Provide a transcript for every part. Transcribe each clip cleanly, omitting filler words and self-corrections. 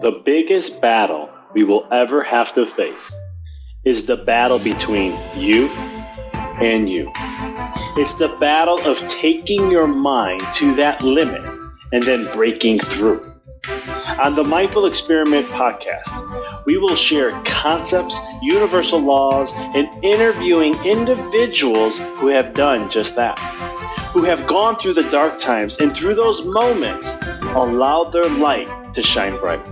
The biggest battle we will ever have to face is the battle between you and you. It's the battle of taking your mind to that limit and then breaking through. On the Mindful Experiment podcast, we will share concepts, universal laws, and interviewing individuals who have done just that, who have gone through the dark times and through those moments allowed their light to shine bright.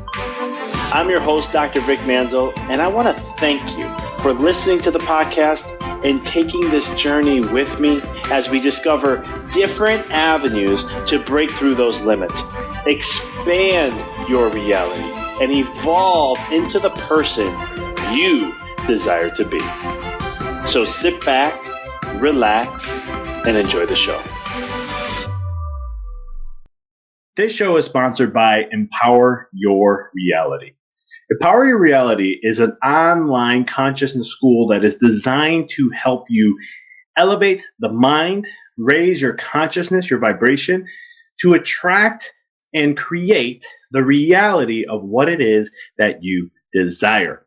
I'm your host, Dr. Vic Manzo, and I want to thank you for listening to the podcast and taking this journey with me as we discover different avenues to break through those limits, expand your reality, and evolve into the person you desire to be. So sit back, relax, and enjoy the show. This show is sponsored by Empower Your Reality. Empower Your Reality is an online consciousness school that is designed to help you elevate the mind, raise your consciousness, your vibration, to attract and create the reality of what it is that you desire.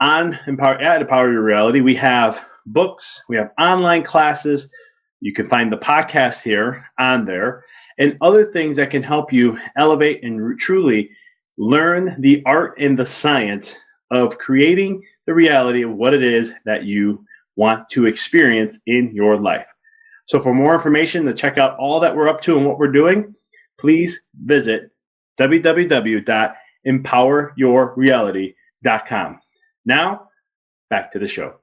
At Empower Your Reality, we have books, we have online classes. You can find the podcast here on there and other things that can help you elevate and truly learn the art and the science of creating the reality of what it is that you want to experience in your life. So for more information to check out all that we're up to and what we're doing, please visit www.empoweryourreality.com. Now, back to the show.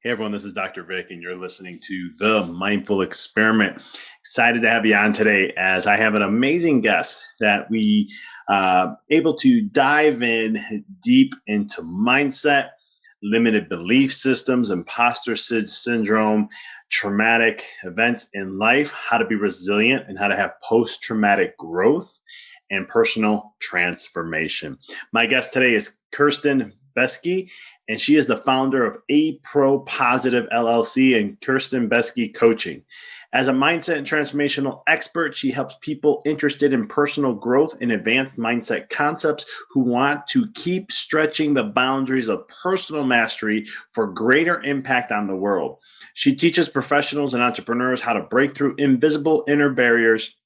Hey everyone, this is Dr. Vic and you're listening to The Mindful Experiment. Excited to have you on today as I have an amazing guest that we able to dive in deep into mindset, limited belief systems, imposter syndrome, traumatic events in life, how to be resilient, and how to have post-traumatic growth and personal transformation. My guest today is Kirsten Beske, and she is the founder of AProPositive LLC and Kirsten Beske Coaching. As a mindset and transformational expert, she helps people interested in personal growth and advanced mindset concepts who want to keep stretching the boundaries of personal mastery for greater impact on the world. She teaches professionals and entrepreneurs how to break through invisible inner barriers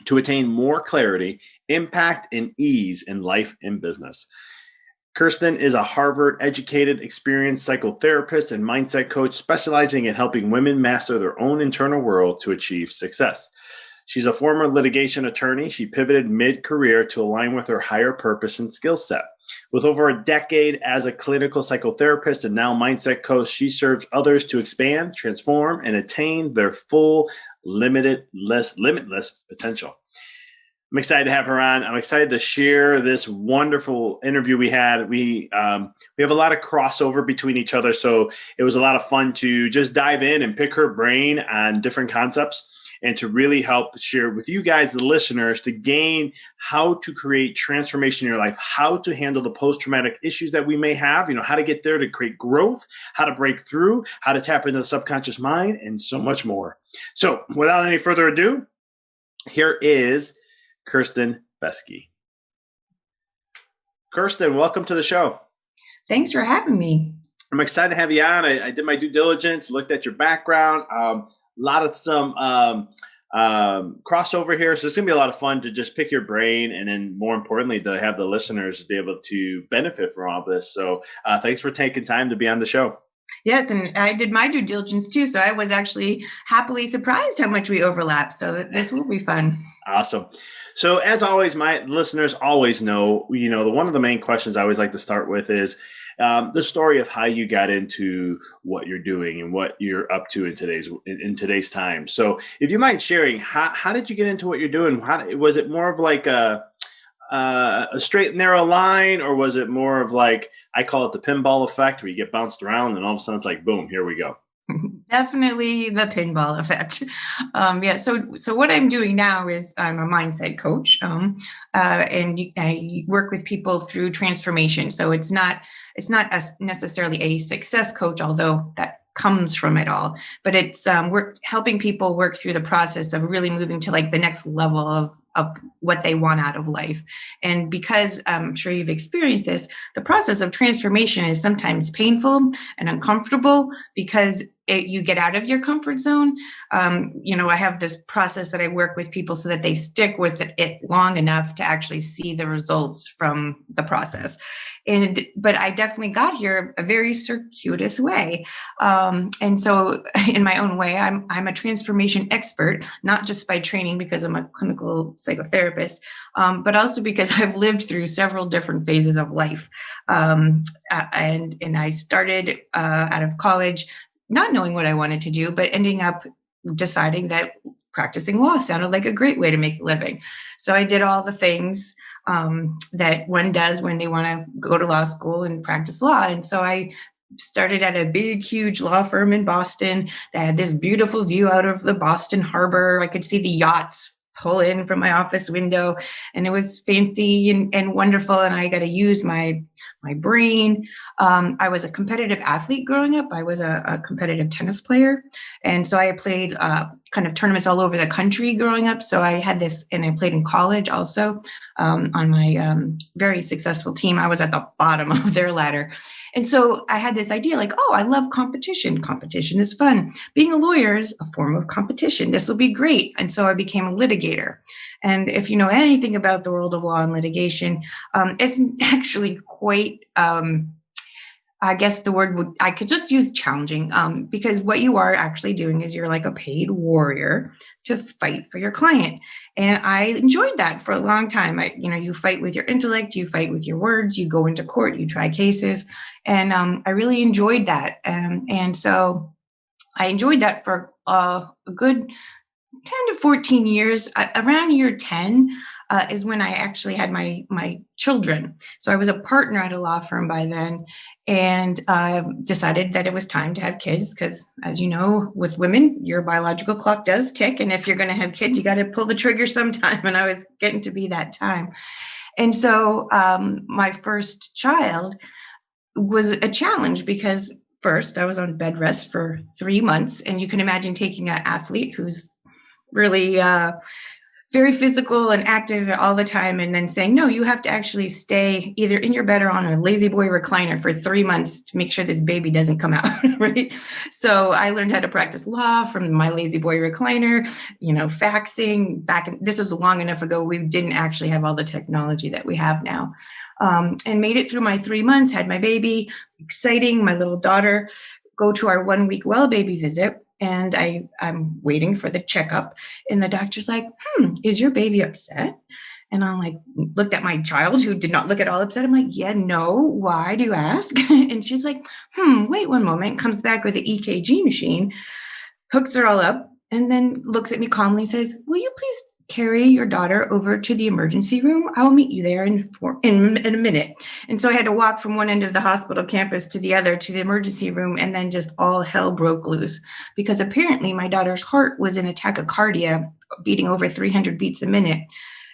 to attain more clarity, impact, and ease in life and business. Kirsten is a Harvard-educated, experienced psychotherapist and mindset coach specializing in helping women master their own internal world to achieve success. She's a former litigation attorney. She pivoted mid-career to align with her higher purpose and skill set. With over a decade as a clinical psychotherapist and now mindset coach, she serves others to expand, transform, and attain their full limitless potential. I'm excited to have her on. I'm excited to share this wonderful interview we had. We have a lot of crossover between each other, so it was a lot of fun to just dive in and pick her brain on different concepts and to really help share with you guys, the listeners, to gain how to create transformation in your life, how to handle the post-traumatic issues that we may have, how to get there to create growth, how to break through, how to tap into the subconscious mind, and so much more. So without any further ado, here is Kirsten Beske. Kirsten, welcome to the show. Thanks for having me. I'm excited to have you on. I did my due diligence, looked at your background, a lot of some crossover here. So it's going to be a lot of fun to just pick your brain and then more importantly, to have the listeners be able to benefit from all of this. So thanks for taking time to be on the show. Yes, and I did my due diligence too. So I was actually happily surprised how much we overlap. So this will be fun. Awesome. So as always, my listeners always know, one of the main questions I always like to start with is the story of how you got into what you're doing and what you're up to in today's time. So if you mind sharing, how did you get into what you're doing? Was it more of like a straight narrow line, or was it more of like, I call it the pinball effect, where you get bounced around and all of a sudden it's like, boom, here we go? Definitely the pinball effect. So what I'm doing now is I'm a mindset coach, and I work with people through transformation. So it's not necessarily a success coach, although that comes from it all, but it's helping people work through the process of really moving to like the next level of what they want out of life. And because I'm sure you've experienced this, the process of transformation is sometimes painful and uncomfortable because you get out of your comfort zone. I have this process that I work with people so that they stick with it long enough to actually see the results from the process. But I definitely got here a very circuitous way. And so in my own way, I'm a transformation expert, not just by training because I'm a clinical psychotherapist, but also because I've lived through several different phases of life. And I started out of college not knowing what I wanted to do, but ending up deciding that practicing law sounded like a great way to make a living. So I did all the things that one does when they want to go to law school and practice law. And so I started at a big, huge law firm in Boston that had this beautiful view out of the Boston harbor. I could see the yachts pull in from my office window, and it was fancy and wonderful. And I got to use my brain. I was a competitive athlete growing up. I was a competitive tennis player. And so I played kind of tournaments all over the country growing up. So I had this, and I played in college also on my very successful team. I was at the bottom of their ladder. And so I had this idea like, oh, I love competition. Competition is fun. Being a lawyer is a form of competition. This will be great. And so I became a litigator. And if you know anything about the world of law and litigation, it's actually quite, I guess the word I could just use challenging, because what you are actually doing is you're like a paid warrior to fight for your client. And I enjoyed that for a long time. You fight with your intellect, you fight with your words, you go into court, you try cases. And I really enjoyed that. And so I enjoyed that for a good 10 to 14 years. Around year 10 is when I actually had my children. So I was a partner at a law firm by then, and decided that it was time to have kids because, as you know, with women, your biological clock does tick. And if you're going to have kids, you got to pull the trigger sometime. And I was getting to be that time. And so my first child was a challenge because first I was on bed rest for 3 months. And you can imagine taking an athlete who's really very physical and active all the time, and then saying, no, you have to actually stay either in your bed or on a lazy boy recliner for 3 months to make sure this baby doesn't come out, right? So I learned how to practice law from my lazy boy recliner, faxing this was long enough ago. We didn't actually have all the technology that we have now, and made it through my 3 months, had my baby, exciting, my little daughter, go to our 1 week well baby visit. And I'm waiting for the checkup, and the doctor's like, is your baby upset? And I'm like, looked at my child who did not look at all upset. I'm like, yeah, no, why do you ask? And she's like, wait one moment, comes back with the EKG machine, hooks her all up, and then looks at me calmly, says, will you please carry your daughter over to the emergency room? I will meet you there in a minute. And so I had to walk from one end of the hospital campus to the other to the emergency room, and then just all hell broke loose because apparently my daughter's heart was in a tachycardia, beating over 300 beats a minute.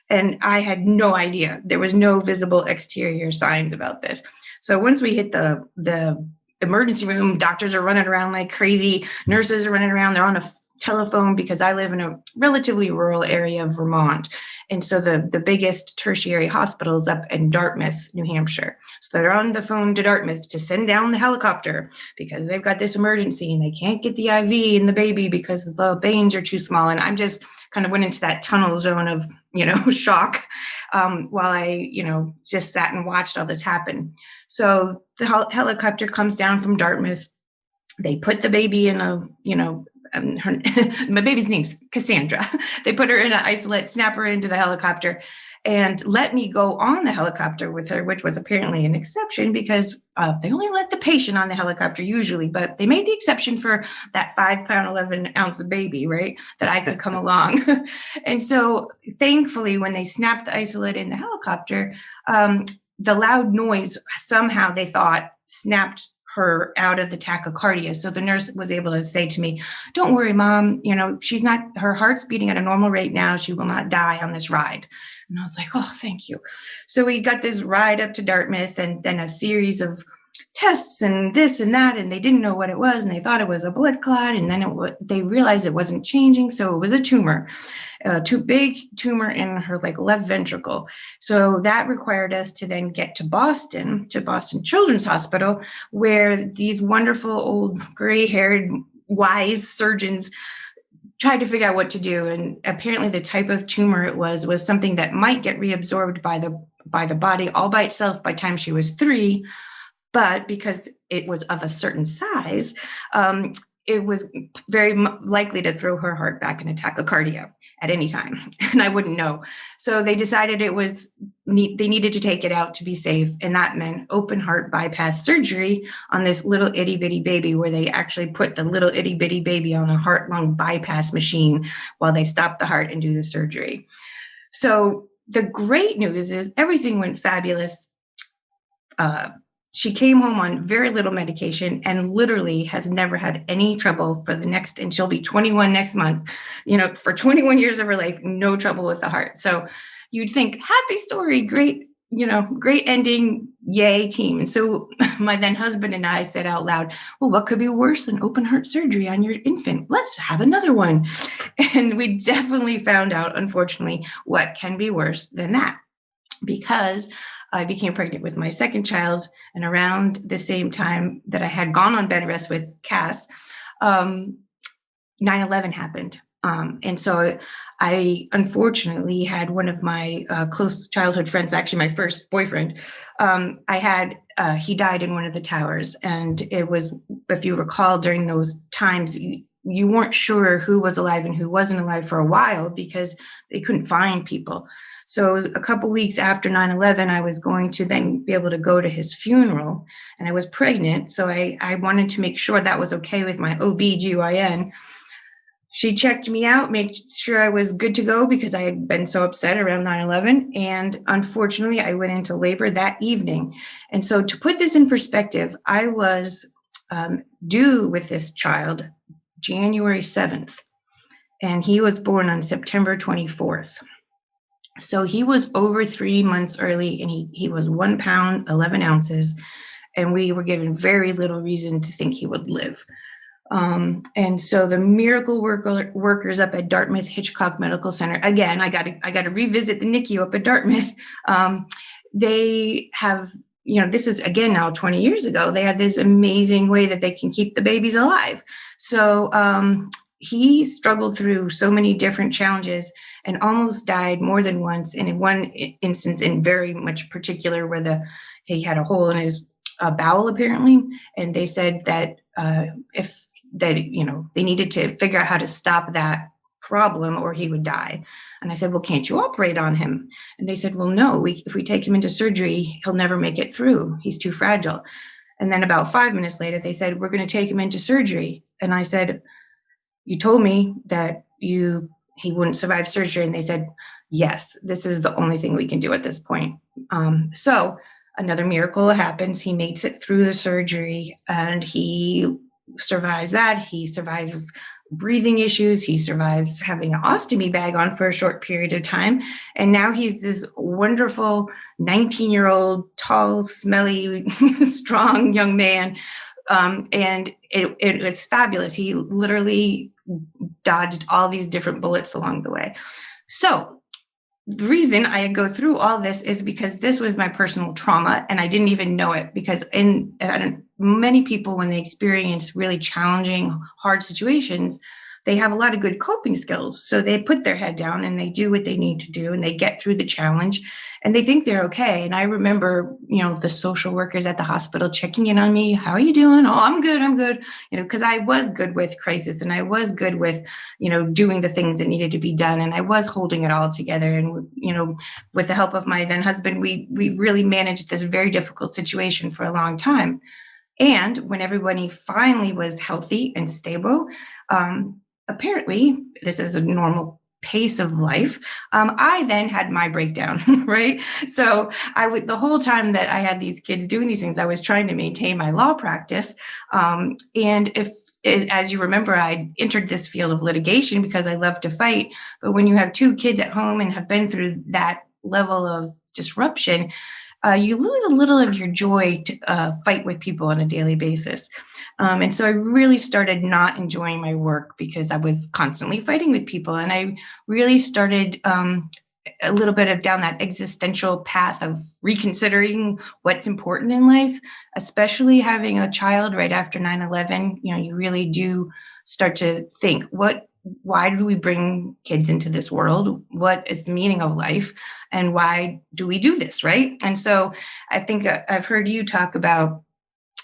And I had no idea. There was no visible exterior signs about this. So once we hit the emergency room, doctors are running around like crazy, nurses are running around, they're on a telephone because I live in a relatively rural area of Vermont. And so the biggest tertiary hospital is up in Dartmouth, New Hampshire. So they're on the phone to Dartmouth to send down the helicopter because they've got this emergency and they can't get the IV in the baby because the veins are too small. And I'm just kind of went into that tunnel zone of, shock while I, just sat and watched all this happen. So the helicopter comes down from Dartmouth. They put the baby in my baby's name's Cassandra. They put her in an isolate, snap her into the helicopter, and let me go on the helicopter with her, which was apparently an exception because they only let the patient on the helicopter usually, but they made the exception for that 5-pound, 11-ounce baby, right? That I could come along. And so thankfully, when they snapped the isolate in the helicopter, the loud noise somehow they thought snapped her out of the tachycardia. So the nurse was able to say to me, don't worry, Mom, her heart's beating at a normal rate now. She will not die on this ride. And I was like, oh, thank you. So we got this ride up to Dartmouth and then a series of tests and this and that, and they didn't know what it was, and they thought it was a blood clot, and then they realized it wasn't changing, so it was a tumor. too big tumor in her like left ventricle. So that required us to then get to Boston Children's Hospital, where these wonderful old gray-haired wise surgeons tried to figure out what to do. And apparently the type of tumor it was something that might get reabsorbed by the body all by itself by the time she was 3. But because it was of a certain size, it was very likely to throw her heart back into tachycardia at any time, and I wouldn't know. So they decided they needed to take it out to be safe, and that meant open heart bypass surgery on this little itty bitty baby, where they actually put the little itty bitty baby on a heart lung bypass machine while they stop the heart and do the surgery. So the great news is everything went fabulous. She came home on very little medication and literally has never had any trouble and she'll be 21 next month, for 21 years of her life, no trouble with the heart. So you'd think, happy story, great, great ending, yay team. And so my then husband and I said out loud, well, what could be worse than open heart surgery on your infant? Let's have another one. And we definitely found out, unfortunately, what can be worse than that, because I became pregnant with my second child, and around the same time that I had gone on bed rest with Cass, 9/11 happened. And so I unfortunately had one of my close childhood friends, actually my first boyfriend, he died in one of the towers. And it was, if you recall, during those times, you weren't sure who was alive and who wasn't alive for a while because they couldn't find people. So it was a couple weeks after 9/11, I was going to then be able to go to his funeral, and I was pregnant. So I wanted to make sure that was okay with my OB/GYN. She checked me out, made sure I was good to go because I had been so upset around 9/11. And unfortunately, I went into labor that evening. And so to put this in perspective, I was due with this child January 7th, and he was born on September 24th. So he was over 3 months early, and he was 1 pound, 11 ounces, and we were given very little reason to think he would live. And so the miracle workers up at Dartmouth Hitchcock Medical Center, again, I got to revisit the NICU up at Dartmouth. They have, this is again now 20 years ago, they had this amazing way that they can keep the babies alive. So he struggled through so many different challenges and almost died more than once. And in one instance, in very much particular, where he had a hole in his bowel apparently, and they said that they needed to figure out how to stop that problem or he would die. And I said, well, can't you operate on him? And they said, well, no, if we take him into surgery, he'll never make it through. He's too fragile. And then about 5 minutes later, they said, we're going to take him into surgery. And I said, you told me that he wouldn't survive surgery. And they said, yes, this is the only thing we can do at this point. So another miracle happens. He makes it through the surgery and he survives that. He survives breathing issues. He survives having an ostomy bag on for a short period of time. And now he's this wonderful 19-year-old, tall, smelly, strong young man. And it's fabulous. He literally dodged all these different bullets along the way. So the reason I go through all this is because this was my personal trauma, and I didn't even know it, because many people, when they experience really challenging, hard situations, they have a lot of good coping skills. So they put their head down and they do what they need to do and they get through the challenge and they think they're okay. And I remember, the social workers at the hospital checking in on me. How are you doing? Oh, I'm good. Because I was good with crisis and I was good with, doing the things that needed to be done. And I was holding it all together. And, with the help of my then husband, we really managed this very difficult situation for a long time. And when everybody finally was healthy and stable, apparently this is a normal pace of life. I then had my breakdown, right? So the whole time that I had these kids doing these things, I was trying to maintain my law practice. And as you remember, I entered this field of litigation because I love to fight. But when you have 2 kids at home and have been through that level of disruption, you lose a little of your joy to fight with people on a daily basis. And so I really started not enjoying my work because I was constantly fighting with people. And I really started a little bit of down that existential path of reconsidering what's important in life, especially having a child right after 9/11. You really do start to think, why do we bring kids into this world? What is the meaning of life? And why do we do this, right? And so I think I've heard you talk about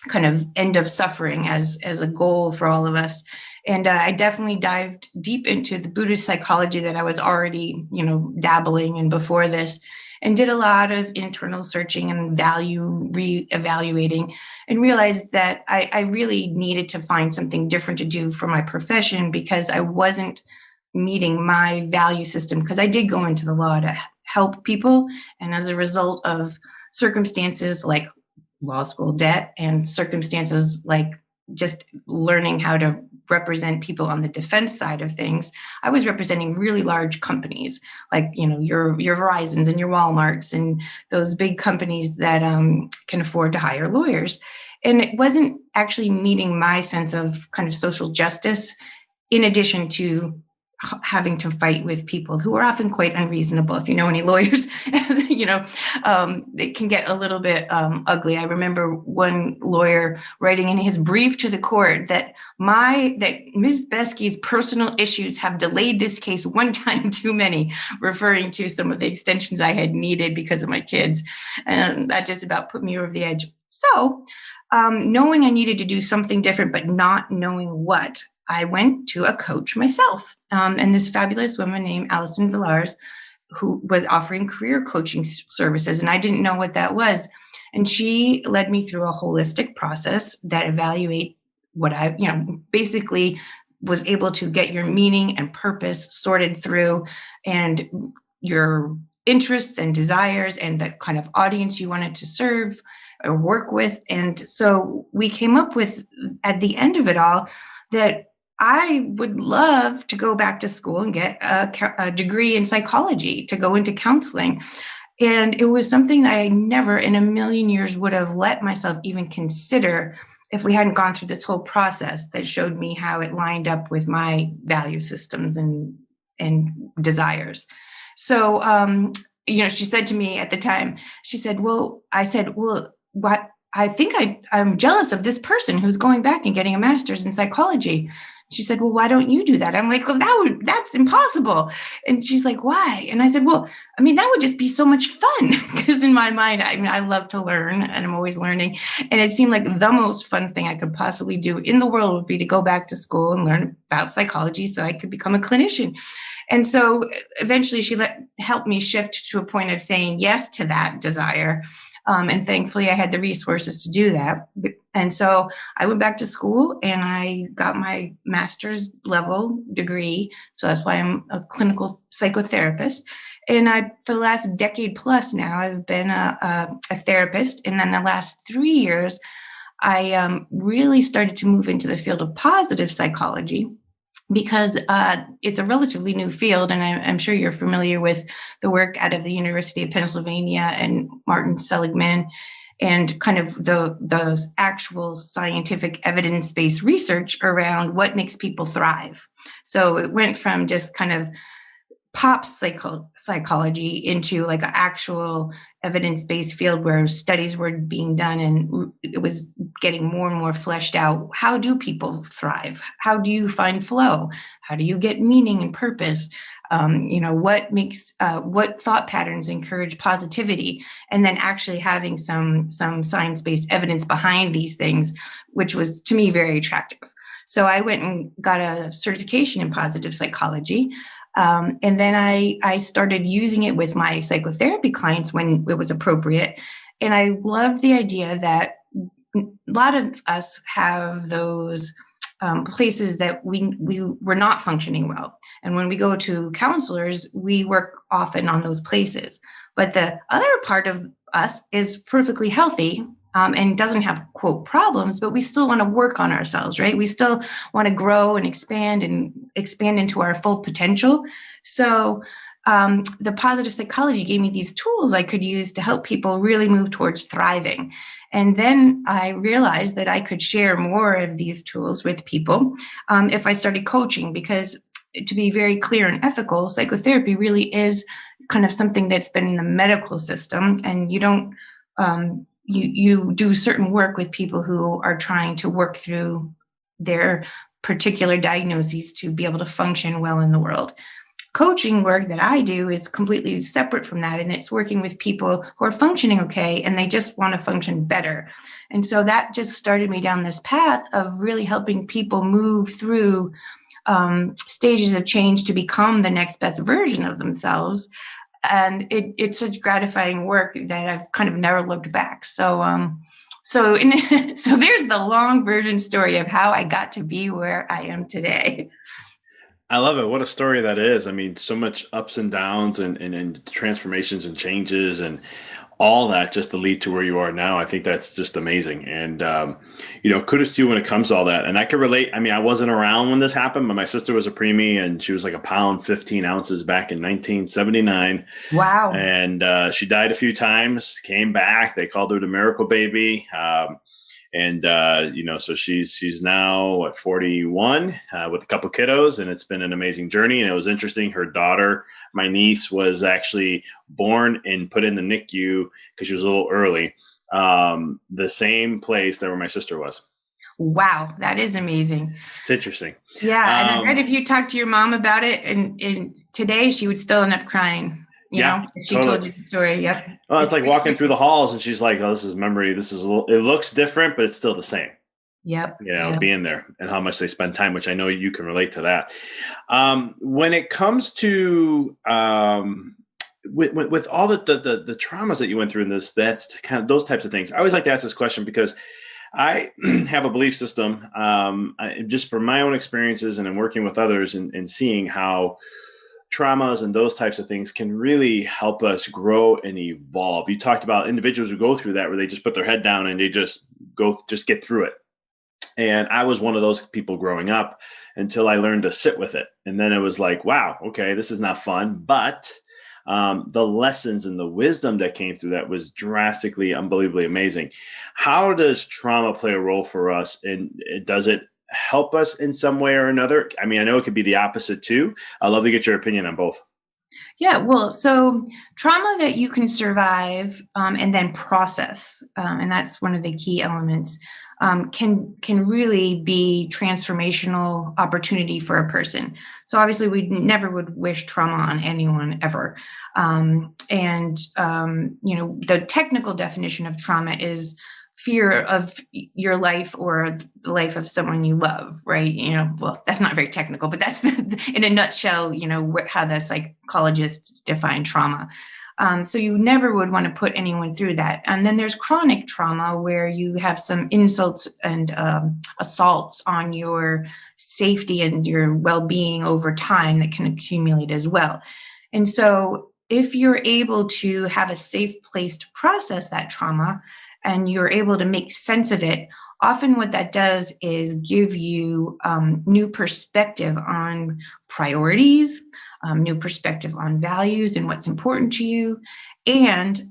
kind of end of suffering as a goal for all of us. And I definitely dived deep into the Buddhist psychology that I was already, dabbling in before this, and did a lot of internal searching and value reevaluating, and realized that I really needed to find something different to do for my profession because I wasn't meeting my value system, because I did go into the law to help people. And as a result of circumstances like law school debt and circumstances like just learning how to represent people on the defense side of things, I was representing really large companies like, your Verizons and your Walmarts and those big companies that can afford to hire lawyers. And it wasn't actually meeting my sense of kind of social justice, in addition to having to fight with people who are often quite unreasonable. If you know any lawyers, it can get a little bit ugly. I remember one lawyer writing in his brief to the court that Ms. Beske's personal issues have delayed this case one time too many, referring to some of the extensions I had needed because of my kids. And that just about put me over the edge. So knowing I needed to do something different, but not knowing what, I went to a coach myself, and this fabulous woman named Allison Villars, who was offering career coaching services, and I didn't know what that was. And she led me through a holistic process that evaluate what I, basically was able to get your meaning and purpose sorted through, and your interests and desires and the kind of audience you wanted to serve or work with. And so we came up with, at the end of it all, that I would love to go back to school and get a degree in psychology to go into counseling. And it was something I never in a million years would have let myself even consider if we hadn't gone through this whole process that showed me how it lined up with my value systems and desires. So, she said to me at the time, she said, I said, what? I think I'm jealous of this person who's going back and getting a master's in psychology. She said, well, why don't you do that? I'm like, well, that's impossible. And she's like, why? And I said, well, that would just be so much fun. Because in my mind, I love to learn and I'm always learning. And it seemed like the most fun thing I could possibly do in the world would be to go back to school and learn about psychology so I could become a clinician. And so eventually she helped me shift to a point of saying yes to that desire. And thankfully, I had the resources to do that. And so I went back to school and I got my master's level degree. So that's why I'm a clinical psychotherapist. And for the last decade plus now, I've been a therapist. And then the last 3 years, I really started to move into the field of positive psychology, because it's a relatively new field. And I'm sure you're familiar with the work out of the University of Pennsylvania and Martin Seligman, and kind of those actual scientific evidence-based research around what makes people thrive. So it went from just kind of pop psychology into like an actual evidence-based field where studies were being done and it was getting more and more fleshed out. How do people thrive? How do you find flow? How do you get meaning and purpose? What thought patterns encourage positivity? And then actually having some science-based evidence behind these things, which was to me very attractive. So I went and got a certification in positive psychology. And then I started using it with my psychotherapy clients when it was appropriate. And I loved the idea that a lot of us have those places that we were not functioning well. And when we go to counselors, we work often on those places. But the other part of us is perfectly healthy and doesn't have, quote, problems, but we still want to work on ourselves, right? We still want to grow and expand into our full potential. So the positive psychology gave me these tools I could use to help people really move towards thriving. And then I realized that I could share more of these tools with people if I started coaching, because to be very clear and ethical, psychotherapy really is kind of something that's been in the medical system, and you don't, you do certain work with people who are trying to work through their particular diagnoses to be able to function well in the world. Coaching work that I do is completely separate from that, and it's working with people who are functioning okay and they just want to function better. And so that just started me down this path of really helping people move through stages of change to become the next best version of themselves. And it's such gratifying work that I've kind of never looked back. So so there's the long version story of how I got to be where I am today. I love it. What a story that is. I mean, so much ups and downs and transformations and changes and all that just to lead to where you are now. I think that's just amazing. And, kudos to you when it comes to all that. And I can relate. I mean, I wasn't around when this happened, but my sister was a preemie and she was like a pound, 15 ounces back in 1979. Wow. And she died a few times, came back. They called her the miracle baby. So she's now at 41 with a couple kiddos, and it's been an amazing journey. And it was interesting. Her daughter, my niece, was actually born and put in the NICU because she was a little early, the same place that where my sister was. Wow, that is amazing. It's interesting. Yeah, and I read if you talked to your mom about it, and today she would still end up crying. You know, she totally told you the story. Yep. Well, it's like walking through the halls and she's like, oh, this is memory. This is, it looks different, but it's still the same. Yep. Being there and how much they spend time, which I know you can relate to that. When it comes to, with all the traumas that you went through in this, that's kind of those types of things. I always like to ask this question because I have a belief system, just from my own experiences and in working with others and seeing how traumas and those types of things can really help us grow and evolve. You talked about individuals who go through that where they just put their head down and they just get through it. And I was one of those people growing up until I learned to sit with it. And then it was like, wow, okay, this is not fun. But the lessons and the wisdom that came through that was drastically, unbelievably amazing. How does trauma play a role for us? And does it help us in some way or another? I mean, I know it could be the opposite too. I'd love to get your opinion on both. Yeah, well, so trauma that you can survive and then process, and that's one of the key elements, can really be transformational opportunity for a person. So obviously, we never would wish trauma on anyone ever. The technical definition of trauma is fear of your life or the life of someone you love, right? Well, that's not very technical, but that's in a nutshell, how the psychologists define trauma. So you never would want to put anyone through that. And then there's chronic trauma where you have some insults and assaults on your safety and your well-being over time that can accumulate as well. And so if you're able to have a safe place to process that trauma, and you're able to make sense of it, often what that does is give you new perspective on priorities, new perspective on values and what's important to you. And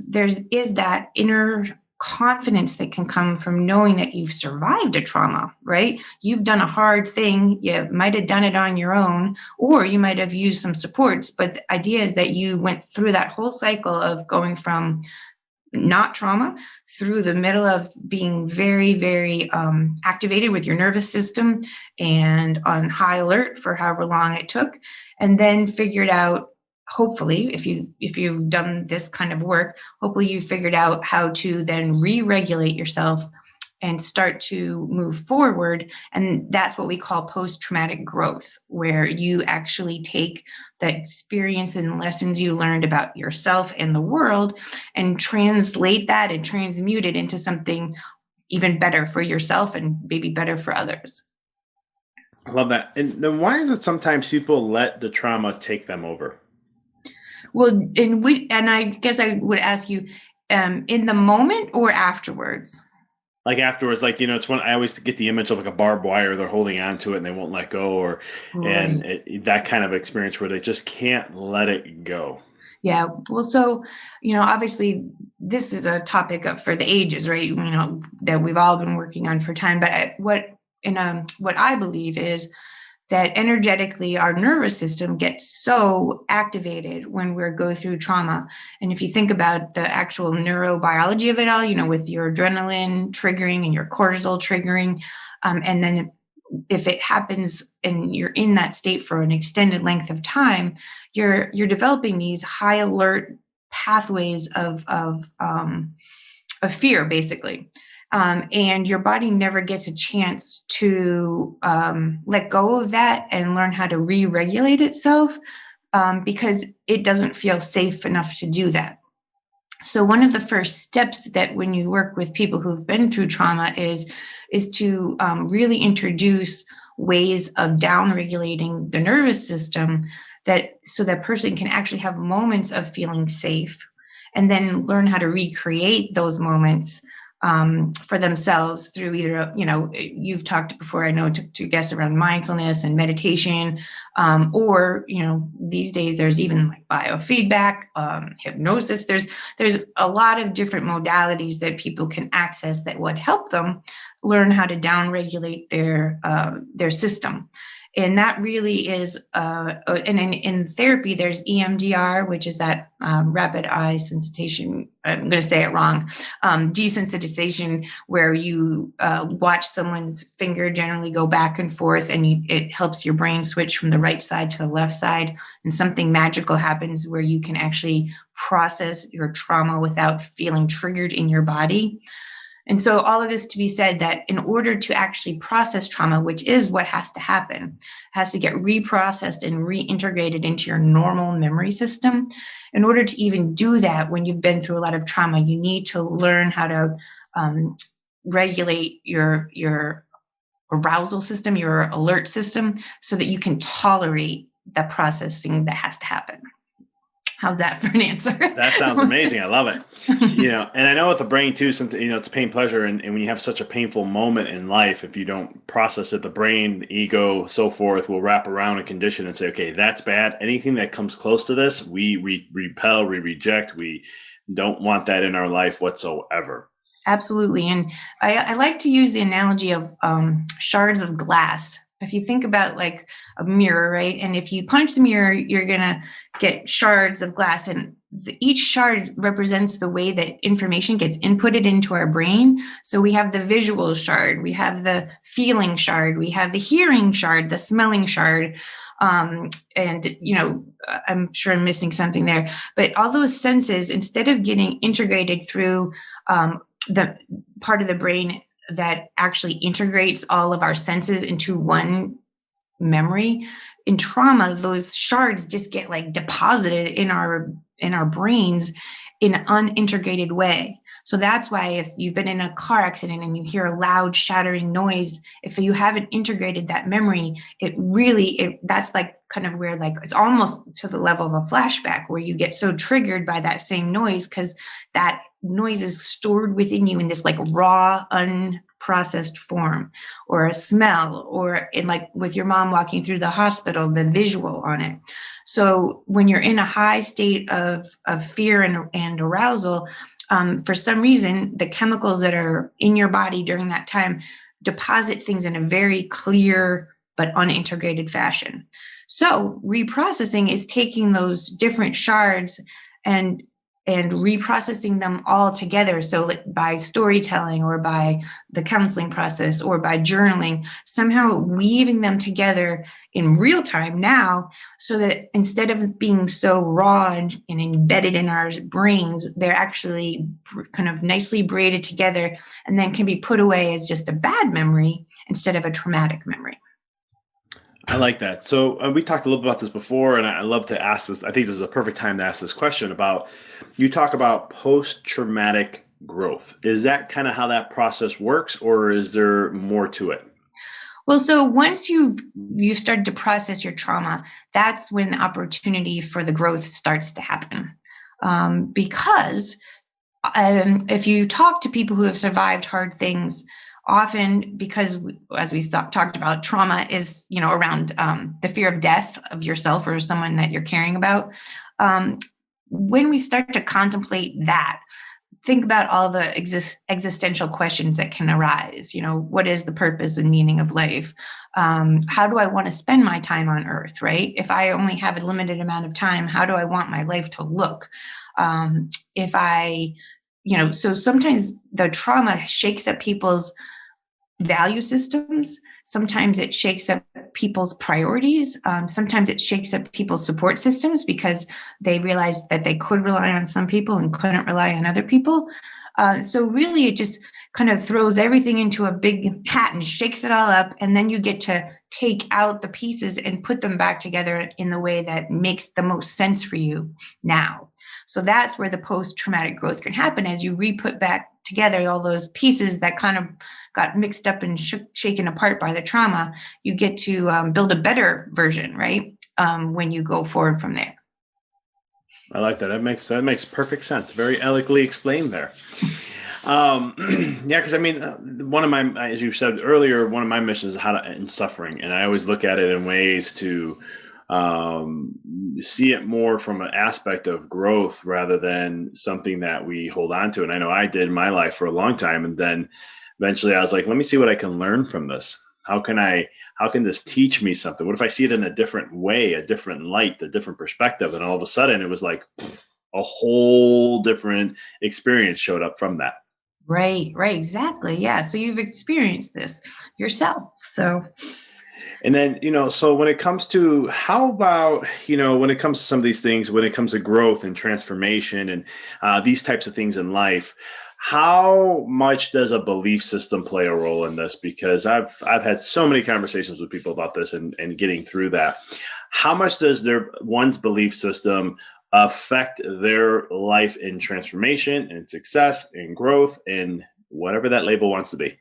there is that inner confidence that can come from knowing that you've survived a trauma, right? You've done a hard thing. You might have done it on your own, or you might have used some supports. But the idea is that you went through that whole cycle of going from not trauma through the middle of being very, very activated with your nervous system and on high alert for however long it took, and then figured out, hopefully, if you've done this kind of work, hopefully you figured out how to then re-regulate yourself and start to move forward. And that's what we call post-traumatic growth, where you actually take the experience and lessons you learned about yourself and the world and translate that and transmute it into something even better for yourself and maybe better for others. I love that. And then why is it sometimes people let the trauma take them over? Well, and I guess I would ask you, in the moment or afterwards? like afterwards, like, it's when I always get the image of like a barbed wire, they're holding on to it and they won't let go, Right. that kind of experience where they just can't let it go. Yeah. Well, so, obviously this is a topic up for the ages, right? That we've all been working on for time. But what I believe is that energetically our nervous system gets so activated when we go through trauma. And if you think about the actual neurobiology of it all, with your adrenaline triggering and your cortisol triggering, and then if it happens and you're in that state for an extended length of time, you're developing these high alert pathways of fear, basically. And your body never gets a chance to let go of that and learn how to re-regulate itself, because it doesn't feel safe enough to do that. So one of the first steps that when you work with people who've been through trauma is to really introduce ways of down-regulating the nervous system, so that person can actually have moments of feeling safe, and then learn how to recreate those moments for themselves through either, you've talked before, I know, to guests around mindfulness and meditation, or, these days there's even like biofeedback, hypnosis. There's a lot of different modalities that people can access that would help them learn how to downregulate their system. And that really is, and in therapy, there's EMDR, which is that rapid eye sensitization. I'm going to say it wrong. Desensitization, where you watch someone's finger generally go back and forth, and it helps your brain switch from the right side to the left side. And something magical happens where you can actually process your trauma without feeling triggered in your body. And so all of this to be said that in order to actually process trauma, which is what has to happen, has to get reprocessed and reintegrated into your normal memory system. In order to even do that, when you've been through a lot of trauma, you need to learn how to regulate your arousal system, your alert system, so that you can tolerate the processing that has to happen. How's that for an answer? That sounds amazing. I love it. And I know with the brain too, something, it's pain, pleasure. And when you have such a painful moment in life, if you don't process it, the brain, the ego, so forth will wrap around a condition and say, okay, that's bad. Anything that comes close to this, we repel, we reject. We don't want that in our life whatsoever. Absolutely. And I like to use the analogy of shards of glass. If you think about like a mirror, right? And if you punch the mirror, you're going to get shards of glass. And each shard represents the way that information gets inputted into our brain. So we have the visual shard, we have the feeling shard, we have the hearing shard, the smelling shard. And, I'm sure I'm missing something there. But all those senses, instead of getting integrated through the part of the brain that actually integrates all of our senses into one memory, in trauma, those shards just get like deposited in our brains in an unintegrated way. So that's why if you've been in a car accident and you hear a loud shattering noise, if you haven't integrated that memory, that's like kind of where, like, it's almost to the level of a flashback where you get so triggered by that same noise because that noise is stored within you in this like raw, unprocessed form, or a smell, or in like with your mom walking through the hospital, the visual on it. So when you're in a high state of fear and arousal, for some reason, the chemicals that are in your body during that time deposit things in a very clear but unintegrated fashion. So reprocessing is taking those different shards and reprocessing them all together. So by storytelling, or by the counseling process, or by journaling, somehow weaving them together in real time now, so that instead of being so raw and embedded in our brains, they're actually kind of nicely braided together and then can be put away as just a bad memory instead of a traumatic memory. I like that. So we talked a little bit about this before, and I love to ask this. I think this is a perfect time to ask this question about, you talk about post-traumatic growth. Is that kind of how that process works, or is there more to it? Well, so once you've started to process your trauma, that's when the opportunity for the growth starts to happen. Because if you talk to people who have survived hard things, often because, as we talked about, trauma is, around the fear of death of yourself or someone that you're caring about. When we start to contemplate that, think about all the existential questions that can arise. What is the purpose and meaning of life? How do I want to spend my time on earth, right? If I only have a limited amount of time, how do I want my life to look? So sometimes the trauma shakes up people's value systems. Sometimes it shakes up people's priorities. Sometimes it shakes up people's support systems because they realize that they could rely on some people and couldn't rely on other people. So really, it just kind of throws everything into a big hat and shakes it all up. And then you get to take out the pieces and put them back together in the way that makes the most sense for you now. So that's where the post-traumatic growth can happen as you re-put back together all those pieces that kind of got mixed up and shaken apart by the trauma. You get to build a better version, right? When you go forward from there. I like that. That makes perfect sense. Very eloquently explained there. Yeah, because one of my, as you said earlier, one of my missions is how to end suffering, and I always look at it in ways to see it more from an aspect of growth rather than something that we hold on to. And I know I did in my life for a long time, and then eventually I was like, let me see what I can learn from this. How can this teach me something? What if I see it in a different way, a different light, a different perspective? And all of a sudden it was like a whole different experience showed up from that. Right, exactly. Yeah. So you've experienced this yourself. So. And then, so when it comes to how about, when it comes to some of these things, when it comes to growth and transformation and these types of things in life, how much does a belief system play a role in this? Because I've had so many conversations with people about this and getting through that. How much does one's belief system affect their life in transformation and success and growth and whatever that label wants to be?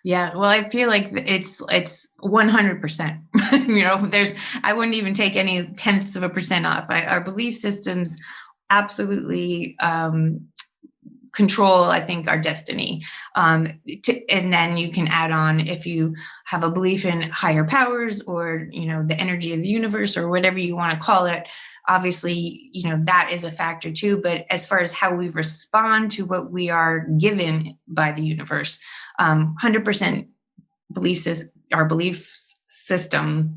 Yeah, well, I feel like it's 100%. I wouldn't even take any tenths of a percent off. Our belief systems absolutely control, I think, our destiny. And then you can add on if you have a belief in higher powers or, the energy of the universe or whatever you want to call it. Obviously, that is a factor too. But as far as how we respond to what we are given by the universe, 100% our belief system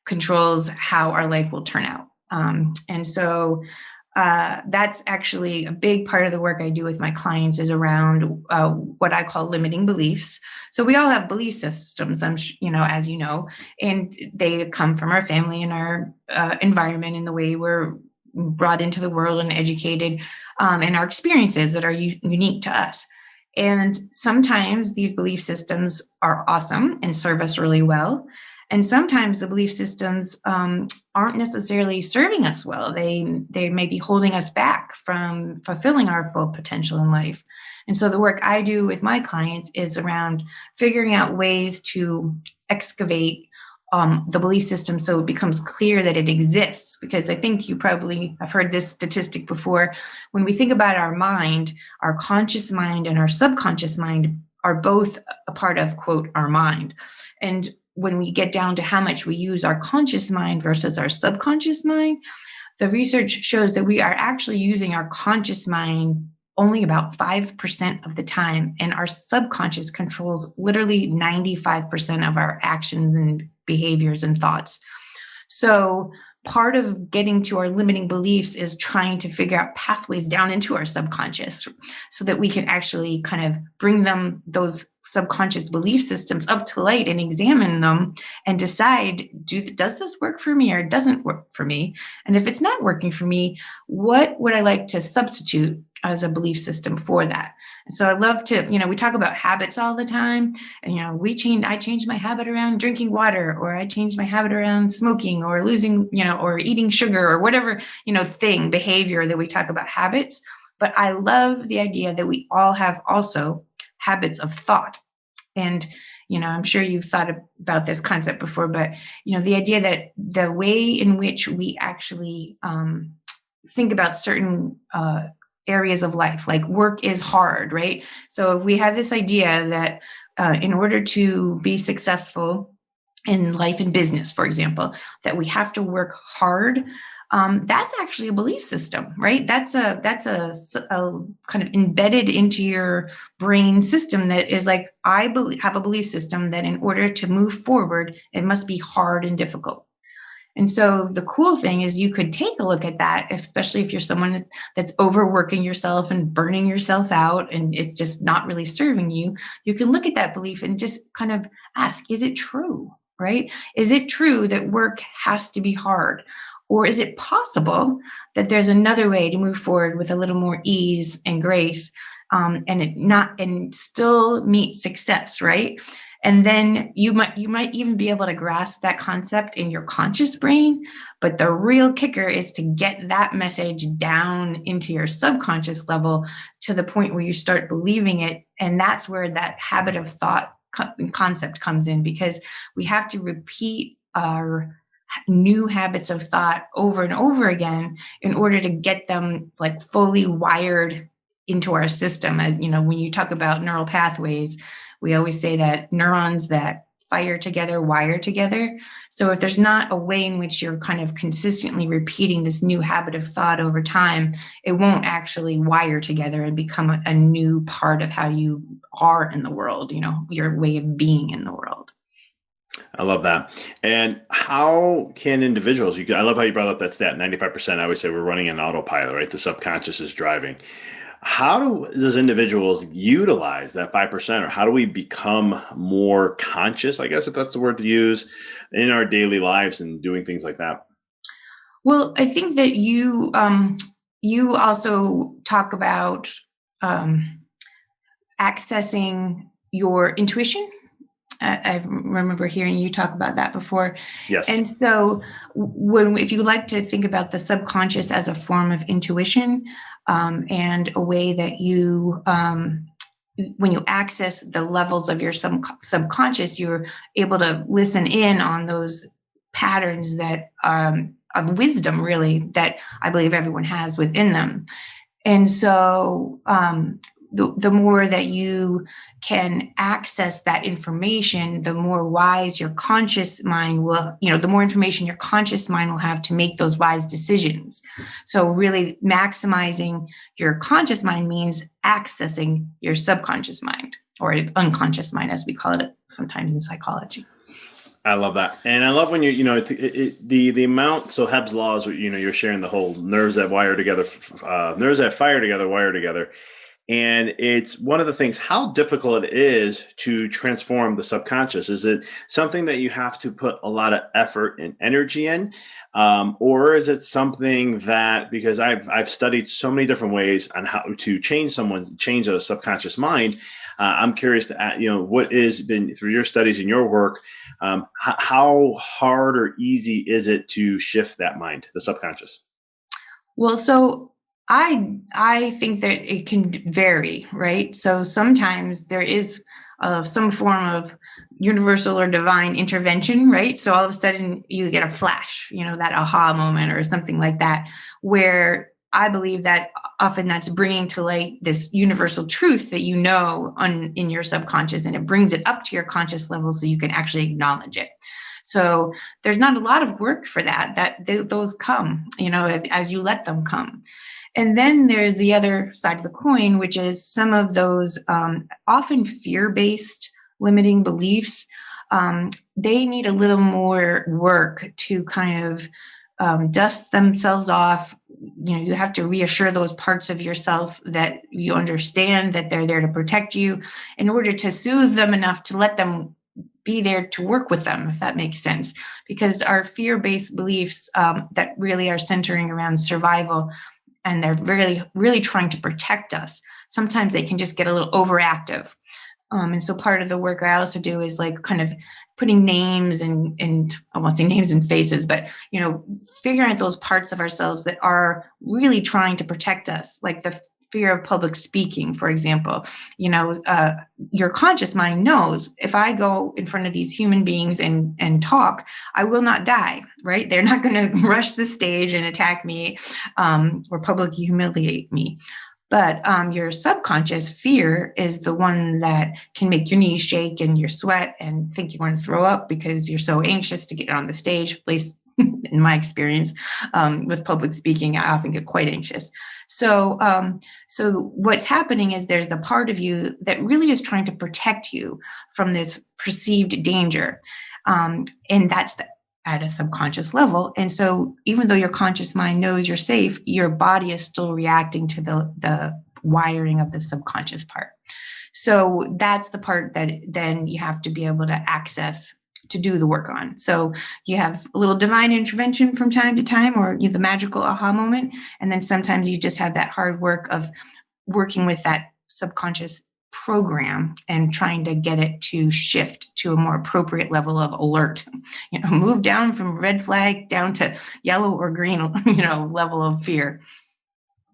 controls how our life will turn out. And so that's actually a big part of the work I do with my clients is around what I call limiting beliefs. So we all have belief systems, as you know, and they come from our family and our environment and the way we're brought into the world and educated, and our experiences that are unique to us. And sometimes these belief systems are awesome and serve us really well. And sometimes the belief systems aren't necessarily serving us well. They may be holding us back from fulfilling our full potential in life. And so the work I do with my clients is around figuring out ways to excavate the belief system so it becomes clear that it exists. Because I think you probably have heard this statistic before. When we think about our mind, our conscious mind and our subconscious mind are both a part of, quote, our mind. And when we get down to how much we use our conscious mind versus our subconscious mind, the research shows that we are actually using our conscious mind only about 5% of the time, and our subconscious controls literally 95% of our actions and behaviors and thoughts. So part of getting to our limiting beliefs is trying to figure out pathways down into our subconscious so that we can actually kind of bring those subconscious belief systems up to light and examine them and decide, does this work for me or doesn't work for me? And if it's not working for me, what would I like to substitute as a belief system for that? And so I love to, we talk about habits all the time, and, I changed my habit around drinking water, or I changed my habit around smoking or losing, or eating sugar or whatever, behavior that we talk about habits. But I love the idea that we all have also habits of thought. And, I'm sure you've thought about this concept before, but, the idea that the way in which we actually think about certain areas of life, like work is hard, right? So if we have this idea that in order to be successful in life and business, for example, that we have to work hard, that's actually a belief system, right? That's a kind of embedded into your brain system that is like, have a belief system that in order to move forward, it must be hard and difficult. And so the cool thing is you could take a look at that, especially if you're someone that's overworking yourself and burning yourself out and it's just not really serving you. You can look at that belief and just kind of ask, is it true, right? Is it true that work has to be hard? Or is it possible that there's another way to move forward with a little more ease and grace, and still meet success, right? And then you might even be able to grasp that concept in your conscious brain. But the real kicker is to get that message down into your subconscious level to the point where you start believing it. And that's where that habit of thought concept comes in, because we have to repeat our new habits of thought over and over again in order to get them like fully wired into our system. As you know, when you talk about neural pathways, we always say that neurons that fire together wire together. So if there's not a way in which you're kind of consistently repeating this new habit of thought over time, it won't actually wire together and become a new part of how you are in the world, your way of being in the world. I love that. And how can individuals, I love how you brought up that stat, 95%, I always say we're running an autopilot, right? The subconscious is driving. How does individuals utilize that 5%, or how do we become more conscious, I guess, if that's the word to use, in our daily lives and doing things like that? Well, I think that you also talk about accessing your intuition. I remember hearing you talk about that before. Yes. And so if you like to think about the subconscious as a form of intuition, and a way that you, when you access the levels of your subconscious, you're able to listen in on those patterns that of wisdom, really, that I believe everyone has within them. And so the more that you can access that information, the more wise your conscious mind will, the more information your conscious mind will have to make those wise decisions. So really maximizing your conscious mind means accessing your subconscious mind, or unconscious mind, as we call it sometimes in psychology. I love that. And I love when the amount, so Hebb's laws, you're sharing the whole nerves that wire together, nerves that fire together, wire together. And it's one of the things, how difficult it is to transform the subconscious. Is it something that you have to put a lot of effort and energy in? Or is it something that, because I've studied so many different ways on how to change a subconscious mind. I'm curious to add, what has been through your studies and your work, how hard or easy is it to shift that mind, the subconscious? Well, so I think that it can vary, right? So sometimes there is some form of universal or divine intervention, right? So all of a sudden you get a flash, that aha moment or something like that, where I believe that often that's bringing to light this universal truth that in your subconscious, and it brings it up to your conscious level so you can actually acknowledge it. So there's not a lot of work for that those come, as you let them come. And then there's the other side of the coin, which is some of those often fear-based limiting beliefs. They need a little more work to kind of dust themselves off. You have to reassure those parts of yourself that you understand that they're there to protect you, in order to soothe them enough to let them be there to work with them, if that makes sense. Because our fear-based beliefs that really are centering around survival, and they're really, really trying to protect us, sometimes they can just get a little overactive. And so part of the work I also do is like kind of putting names and I won't say names and faces, but, figuring out those parts of ourselves that are really trying to protect us, like the fear of public speaking, for example. Your conscious mind knows, if I go in front of these human beings and talk, I will not die, right? They're not going to rush the stage and attack me or publicly humiliate me. But your subconscious fear is the one that can make your knees shake and you sweat and think you want to throw up because you're so anxious to get on the stage. At least in my experience with public speaking, I often get quite anxious. So what's happening is there's the part of you that really is trying to protect you from this perceived danger. And that's at a subconscious level. And so even though your conscious mind knows you're safe, your body is still reacting to the wiring of the subconscious part. So that's the part that then you have to be able to access to do the work on. So you have a little divine intervention from time to time, or the magical aha moment. And then sometimes you just have that hard work of working with that subconscious program and trying to get it to shift to a more appropriate level of alert, move down from red flag down to yellow or green, level of fear.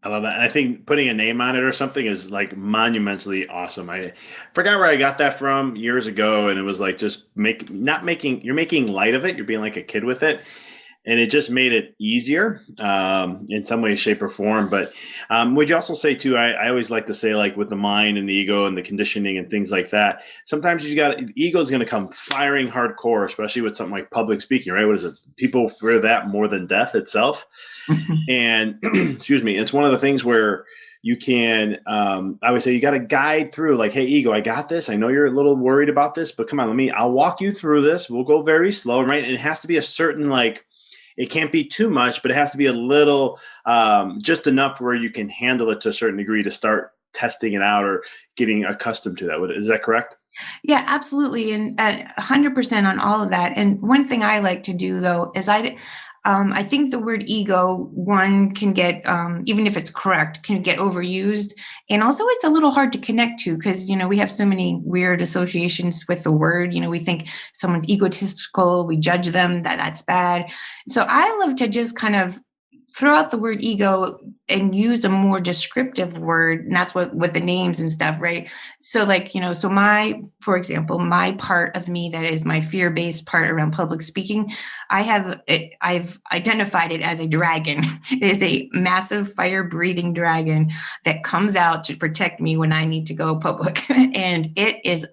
I love that. And I think putting a name on it or something is like monumentally awesome. I forgot where I got that from years ago. And it was like, just you're making light of it. You're being like a kid with it. And it just made it easier in some way, shape, or form. But would you also say, too, I always like to say, like with the mind and the ego and the conditioning and things like that, sometimes ego is going to come firing hardcore, especially with something like public speaking, right? What is it? People fear that more than death itself. And excuse me, it's one of the things where you can, I would say you got to guide through like, hey, ego, I got this. I know you're a little worried about this, but come on, I'll walk you through this. We'll go very slow, right? And it has to be a certain it can't be too much, but it has to be a little, just enough where you can handle it to a certain degree to start testing it out or getting accustomed to that. Is that correct? Yeah, absolutely. And 100% on all of that. And one thing I like to do, though, is I think the word ego, one, can get, even if it's correct, can get overused. And also it's a little hard to connect to because, we have so many weird associations with the word. We think someone's egotistical, we judge them, that's bad. So I love to just kind of throw out the word ego and use a more descriptive word. And that's what with the names and stuff, right? So for example, my part of me that is my fear-based part around public speaking, I've identified it as a dragon. It is a massive fire-breathing dragon that comes out to protect me when I need to go public. And it is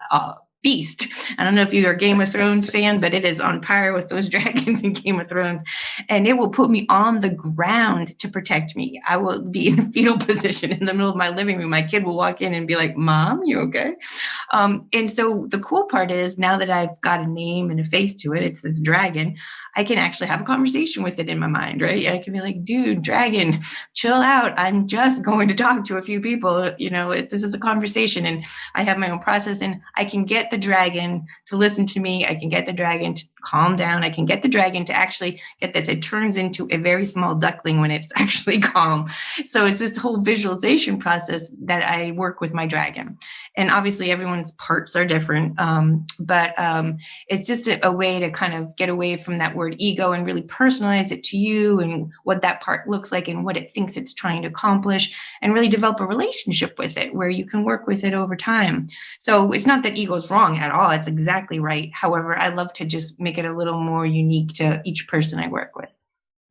beast. I don't know if you're a Game of Thrones fan, but it is on par with those dragons in Game of Thrones. And it will put me on the ground to protect me. I will be in a fetal position in the middle of my living room. My kid will walk in and be like, Mom, you okay? And so the cool part is now that I've got a name and a face to it, it's this dragon, I can actually have a conversation with it in my mind, right? I can be like, dude, dragon, chill out. I'm just going to talk to a few people. This is a conversation and I have my own process and I can get the dragon to listen to me. I can get the dragon to calm down. I can get the dragon to actually get that. It turns into a very small duckling when it's actually calm. So it's this whole visualization process that I work with my dragon. And obviously everyone's parts are different. But it's just a way to kind of get away from that word ego and really personalize it to you and what that part looks like and what it thinks it's trying to accomplish and really develop a relationship with it where you can work with it over time. So it's not that ego is wrong at all. It's exactly right. However, I love to just make it a little more unique to each person I work with.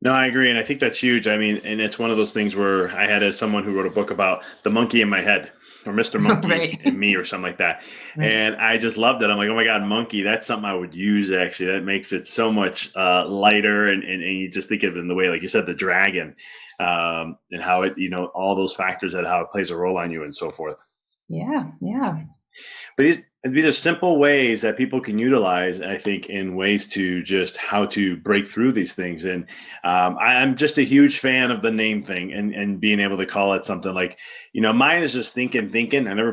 No, I agree. And I think that's huge. I mean, and it's one of those things where I had someone who wrote a book about the monkey in my head or Mr. Monkey Right. in me or something like that. Right. And I just loved it. I'm like, oh my God, monkey, that's something I would use actually. That makes it so much lighter. And you just think of it in the way, like you said, the dragon and how it, all those factors that how it plays a role on you and so forth. Yeah. Yeah. But these are simple ways that people can utilize, I think, in ways to just how to break through these things. And I'm just a huge fan of the name thing and being able to call it something like, mine is just thinking. I never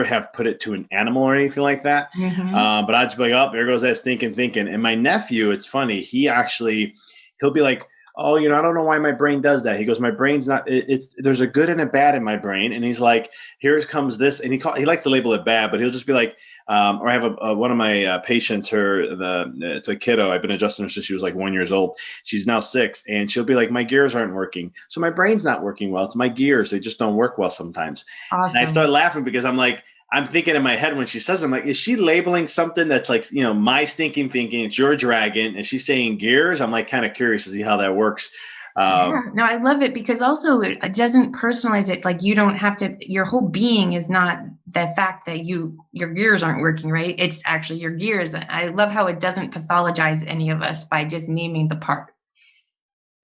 have put it to an animal or anything like that. Mm-hmm. But I'd just be like, oh, there goes that thinking. And my nephew, it's funny. He'll be like, oh, I don't know why my brain does that. He goes, my brain's not, there's a good and a bad in my brain. And he's like, here comes this. And he likes to label it bad, but he'll just be like, or I have one of my patients, it's a kiddo. I've been adjusting her since she was like 1 year old. She's now 6. And she'll be like, my gears aren't working. So my brain's not working well. It's my gears. They just don't work well sometimes. Awesome. And I start laughing because I'm thinking in my head when she says, I'm like, is she labeling something that's like, my stinking thinking, it's your dragon, and she's saying gears? I'm like kind of curious to see how that works Yeah, no, I love it because also it doesn't personalize it. Like you don't have to, your whole being is not the fact that your gears aren't working, right? It's actually your gears. I love how it doesn't pathologize any of us by just naming the part.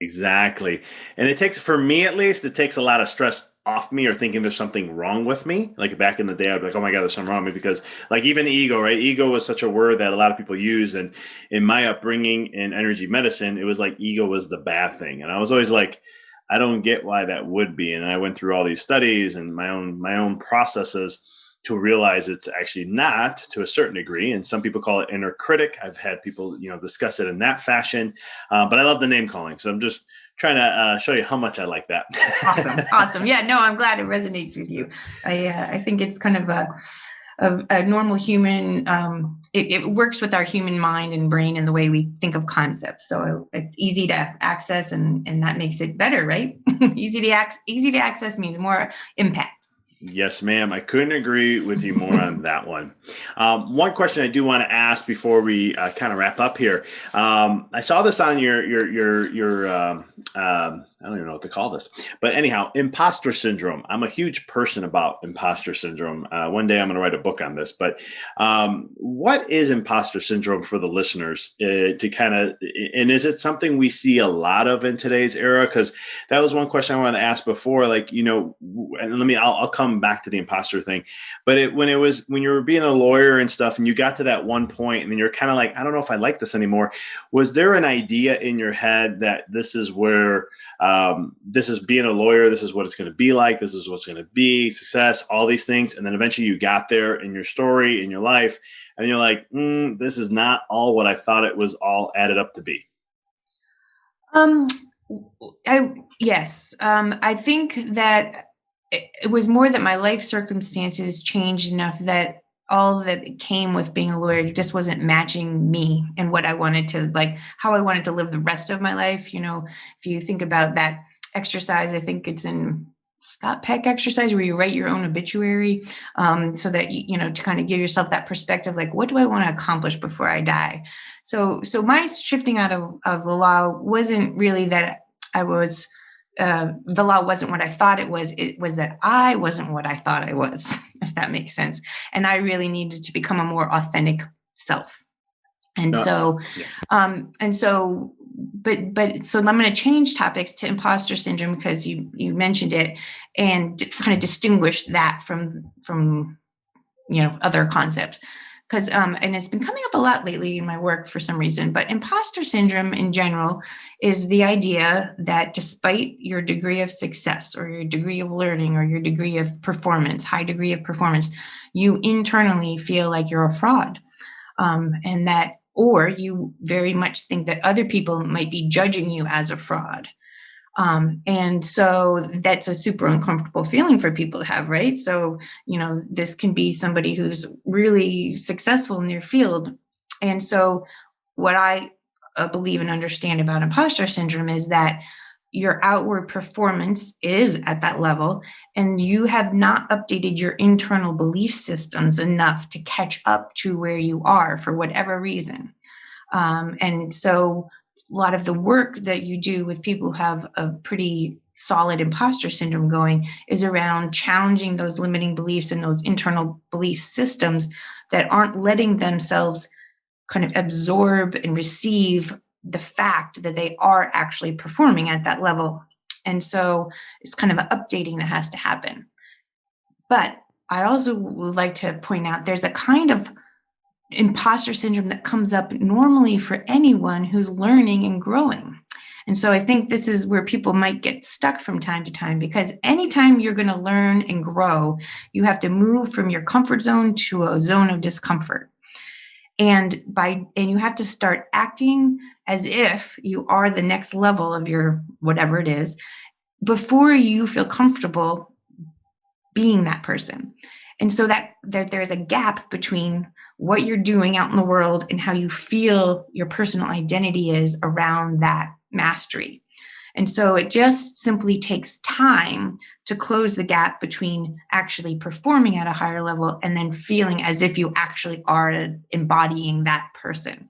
Exactly. And it takes, for me at least, it takes a lot of stress off me or thinking there's something wrong with me. Like back in the day, I'd be like, oh my God, there's something wrong with me. Because like even ego, right? Ego was such a word that a lot of people use. And in my upbringing in energy medicine, it was like ego was the bad thing. And I was always like, I don't get why that would be. And I went through all these studies and my own processes to realize it's actually not, to a certain degree. And some people call it inner critic. I've had people, discuss it in that fashion. But I love the name calling. So I'm just trying to show you how much I like that. Awesome. Yeah, no, I'm glad it resonates with you. I think it's kind of a normal human. It works with our human mind and brain and the way we think of concepts. So it's easy to access, and that makes it better, right? Easy to access means more impact. Yes, ma'am. I couldn't agree with you more on that one. One question I do want to ask before we kind of wrap up here. I saw this on your I don't even know what to call this, but anyhow, imposter syndrome. I'm a huge person about imposter syndrome. One day I'm going to write a book on this, but what is imposter syndrome for the listeners to kind of, and is it something we see a lot of in today's era? Because that was one question I wanted to ask before, like, and I'll come back to the imposter thing, but when you were being a lawyer and stuff and you got to that one point and then you're kind of like, I don't know if I like this anymore. Was there an idea in your head that this is where, this is being a lawyer, this is what it's going to be like, this is what's going to be success, all these things. And then eventually you got there in your story, in your life, and you're like, this is not all what I thought it was all added up to be. Yes. I think that it was more that my life circumstances changed enough that all that came with being a lawyer just wasn't matching me and what I wanted to, like, how I wanted to live the rest of my life. If you think about that exercise, I think it's in Scott Peck exercise where you write your own obituary, so that, to kind of give yourself that perspective, like, what do I want to accomplish before I die? So my shifting out of the law wasn't really that I was, the law wasn't what I thought it was. It was that I wasn't what I thought I was, if that makes sense. And I really needed to become a more authentic self. And so I'm going to change topics to imposter syndrome because you mentioned it, and kind of distinguish that from other concepts. Because and it's been coming up a lot lately in my work for some reason, but imposter syndrome in general is the idea that despite your degree of success or your degree of learning or your degree of performance, high degree of performance, you internally feel like you're a fraud. And that, or you very much think that other people might be judging you as a fraud. And so that's a super uncomfortable feeling for people to have, right? So, this can be somebody who's really successful in their field. And so what I believe and understand about imposter syndrome is that your outward performance is at that level, and you have not updated your internal belief systems enough to catch up to where you are for whatever reason. And so a lot of the work that you do with people who have a pretty solid imposter syndrome going is around challenging those limiting beliefs and those internal belief systems that aren't letting themselves kind of absorb and receive the fact that they are actually performing at that level. And so it's kind of an updating that has to happen. But I also would like to point out there's a kind of imposter syndrome that comes up normally for anyone who's learning and growing. And so I think this is where people might get stuck from time to time, because anytime you're going to learn and grow, you have to move from your comfort zone to a zone of discomfort. And you have to start acting as if you are the next level of your whatever it is before you feel comfortable being that person. And so that there's a gap between what you're doing out in the world and how you feel your personal identity is around that mastery. And so it just simply takes time to close the gap between actually performing at a higher level and then feeling as if you actually are embodying that person.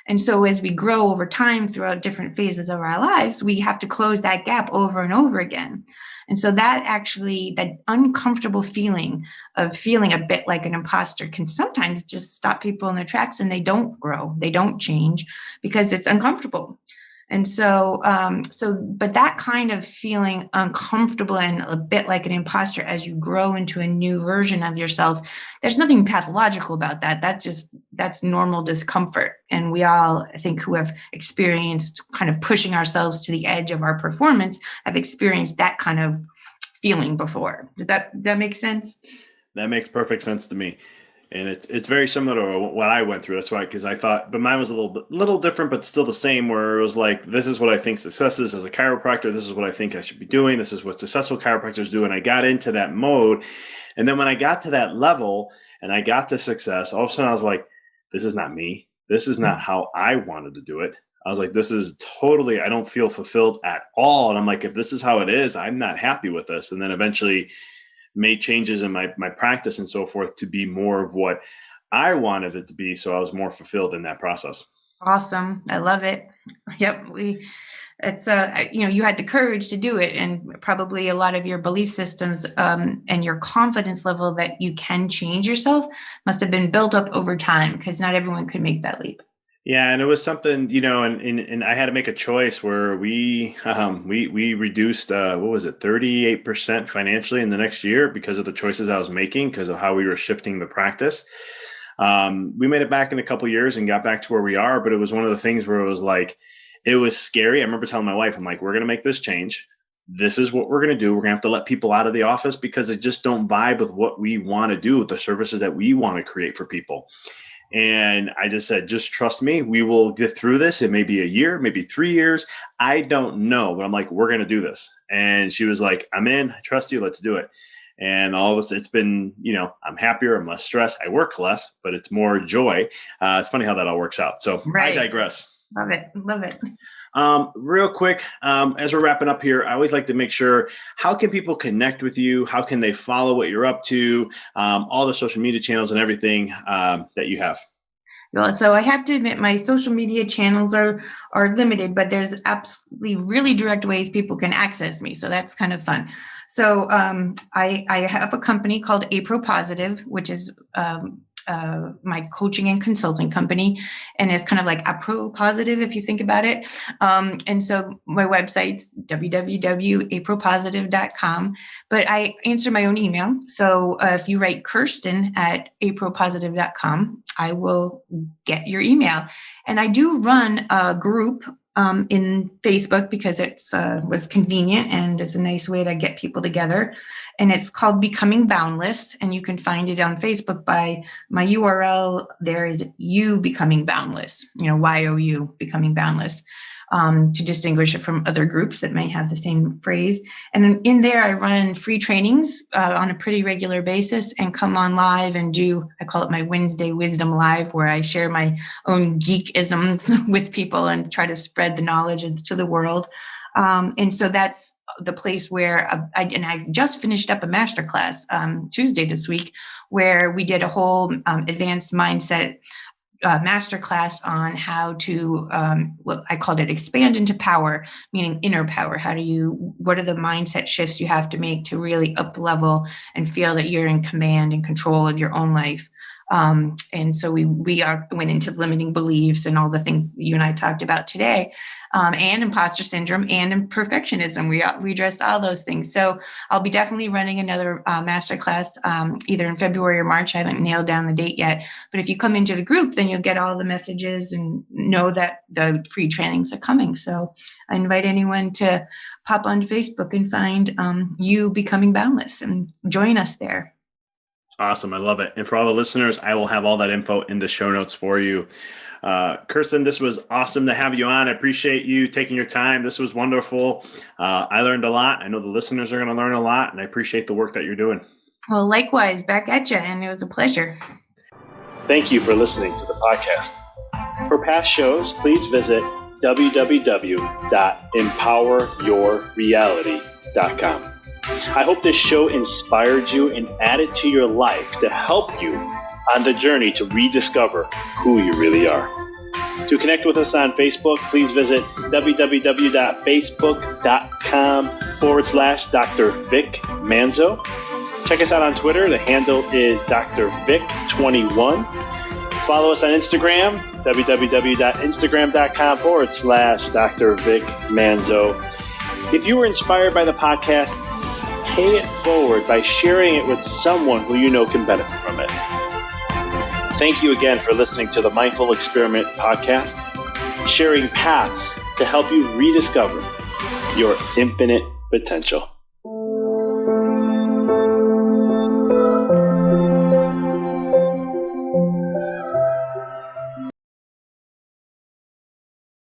And so as we grow over time throughout different phases of our lives, we have to close that gap over and over again. And so that uncomfortable feeling of feeling a bit like an imposter can sometimes just stop people in their tracks, and they don't grow, they don't change because it's uncomfortable. And so, but that kind of feeling uncomfortable and a bit like an imposter as you grow into a new version of yourself, there's nothing pathological about that. That's normal discomfort. And we all, I think, who have experienced kind of pushing ourselves to the edge of our performance have experienced that kind of feeling before. Does that make sense? That makes perfect sense to me. And it's very similar to what I went through. That's why, because I thought, but mine was a little different, but still the same, where it was like, this is what I think success is as a chiropractor. This is what I think I should be doing. This is what successful chiropractors do. And I got into that mode. And then when I got to that level and I got to success, all of a sudden I was like, this is not me. This is not how I wanted to do it. I was like, this is totally, I don't feel fulfilled at all. And I'm like, if this is how it is, I'm not happy with this. And then eventually made changes in my practice and so forth to be more of what I wanted it to be. So I was more fulfilled in that process. Awesome. I love it. Yep. You had the courage to do it, and probably a lot of your belief systems and your confidence level that you can change yourself must have been built up over time, because not everyone could make that leap. Yeah, and it was something, and I had to make a choice where we reduced 38% financially in the next year because of the choices I was making, because of how we were shifting the practice. We made it back in a couple of years and got back to where we are, but it was one of the things where it was like, it was scary. I remember telling my wife, I'm like, we're going to make this change. This is what we're going to do. We're going to have to let people out of the office because they just don't vibe with what we want to do, with the services that we want to create for people. And I just said, just trust me. We will get through this. It may be a year, maybe 3 years. I don't know. But I'm like, we're going to do this. And she was like, I'm in. I trust you. Let's do it. And all of us, it's been, I'm happier. I'm less stressed. I work less, but it's more joy. It's funny how that all works out. So right. I digress. Love it. Love it. Real quick, as we're wrapping up here, I always like to make sure, how can people connect with you? How can they follow what you're up to? All the social media channels and everything that you have. Well, so I have to admit, my social media channels are limited, but there's absolutely really direct ways people can access me. So that's kind of fun. So I have a company called AProPositive, which is my coaching and consulting company, and it's kind of like AProPositive if you think about it. And so my website's www.apropositive.com, but I answer my own email. So if you write Kirsten at AProPositive.com, I will get your email. And I do run a group in Facebook because it was convenient and is a nice way to get people together. And it's called Becoming Boundless. And you can find it on Facebook by my URL. There is You Becoming Boundless, YOU Becoming Boundless, to distinguish it from other groups that may have the same phrase. And in there, I run free trainings on a pretty regular basis and come on live and I call it my Wednesday Wisdom Live, where I share my own geek-isms with people and try to spread the knowledge to the world. And so that's the place where I just finished up a masterclass Tuesday this week, where we did a whole advanced mindset masterclass on how to, I called it expand into power, meaning inner power. What are the mindset shifts you have to make to really up level and feel that you're in command and control of your own life? And so we went into limiting beliefs and all the things you and I talked about today, and imposter syndrome and perfectionism. We addressed all those things. So I'll be definitely running another masterclass either in February or March. I haven't nailed down the date yet. But if you come into the group, then you'll get all the messages and know that the free trainings are coming. So I invite anyone to pop onto Facebook and find You Becoming Boundless and join us there. Awesome. I love it. And for all the listeners, I will have all that info in the show notes for you. Kirsten, this was awesome to have you on. I appreciate you taking your time. This was wonderful. I learned a lot. I know the listeners are going to learn a lot, and I appreciate the work that you're doing. Well, likewise, back at you, and it was a pleasure. Thank you for listening to the podcast. For past shows, please visit www.empoweryourreality.com. I hope this show inspired you and added to your life to help you on the journey to rediscover who you really are. To connect with us on Facebook, please visit www.facebook.com/Dr. Vic Manzo. Check us out on Twitter. The handle is Dr. Vic21. Follow us on Instagram, www.instagram.com/Dr. Vic Manzo. If you were inspired by the podcast, pay it forward by sharing it with someone who you know can benefit from it. Thank you again for listening to the Mindful Experiment podcast, sharing paths to help you rediscover your infinite potential.